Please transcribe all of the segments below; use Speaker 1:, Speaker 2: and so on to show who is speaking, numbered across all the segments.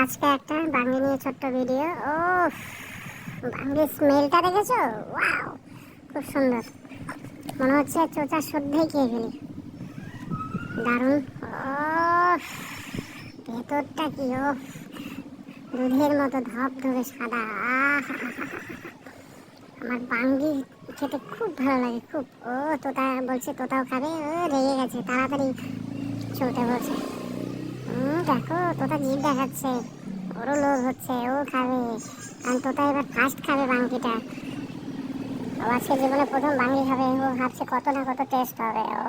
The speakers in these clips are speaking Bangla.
Speaker 1: আজকে একটা বাঙ্গি নিয়ে ছোট্ট ভিডিও। ও বাঙ্গির স্মেলটা দেখেছো? ওয়াও, খুব সুন্দর। মনে হচ্ছে চোচা সদ্যই খেয়ে ফেলি। দারুণ। ও ভেতরটা কি! ও দুধের মতো ধবধবে সাদা। আমার বাঙ্গি খেতে খুব ভালো লাগে, খুব। ও তোতা বলছে, তোতাও খাবে। ও রেগে গেছে, তাড়াতাড়ি ছুটে বলছে। দেখো তোতা জিভ দেখাচ্ছে, ওরও লোভ হচ্ছে, ও খাবে। কারণ তোতা এবার ফার্স্ট খাবে বাঙ্গিটা। ও আজকে জীবনে প্রথম বাঙ্গি খাবে। ও ভাবছে কত না কত টেস্ট হবে। ও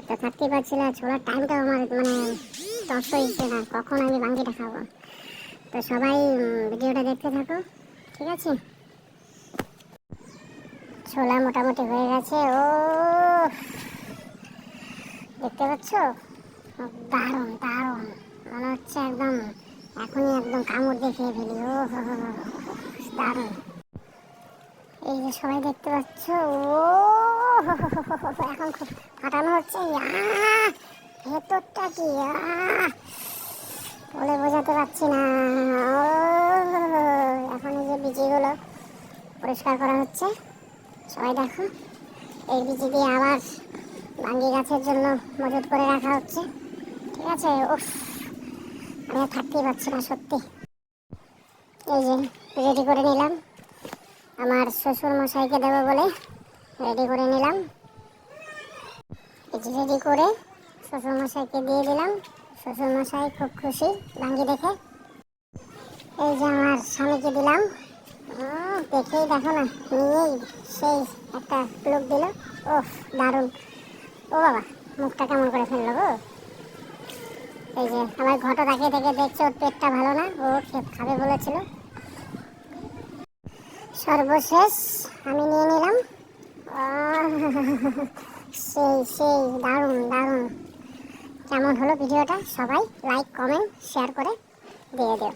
Speaker 1: তো থাকতেই পারছি না, ছোলার টাইমটা আমার তস হয়েছে না, কখন আমি বাঙ্গিটা খাবো। তো সবাই ভিডিওটা দেখতে থাকো, ঠিক আছে? ছোলা মোটামুটি হয়ে গেছে। ও দেখতে পাচ্ছ? দারুণ দারুণ, মনে হচ্ছে একদম এখনই একদম কামড় দিয়ে খেয়ে ফেলি। ও দারুণ। এই যে সবাই দেখতে পাচ্ছ, ও এখন খুব ফাটানো হচ্ছে। ভেতরটা কি বলে বোঝাতে পারছি না। ও এখন এই যে বিচিগুলো পরিষ্কার করা হচ্ছে। সবাই দেখো, এই বিচি দিয়ে আবার বাঙ্গি গাছের জন্য মজুত করে রাখা হচ্ছে, ঠিক আছে? উফ, আমি আর থাকতেই পারছি না সত্যি। এই যে রেডি করে নিলাম, আমার শ্বশুর মশাইকে দেবো বলে রেডি করে নিলাম। এই যে রেডি করে শ্বশুর মশাইকে দিয়ে দিলাম। শ্বশুর মশাই খুব খুশি বাঙ্গি দেখে। এই যে আমার স্বামীকে দিলাম। দেখেই দেখো না, নিয়েই সেই একটা লুক দিল। ওফ দারুণ। ও বাবা, মুখটা কেমন করে ফেললো গো। এই যে আমার ঘটো তাকিয়ে থেকে দেখছে, ওর পেটটা ভালো না, ও খাবে বলেছিল। সর্বশেষ আমি নিয়ে নিলাম। সেই সেই দারুণ দারুণ। কেমন হলো ভিডিওটা? সবাই লাইক কমেন্ট শেয়ার করে দিয়ে দিও।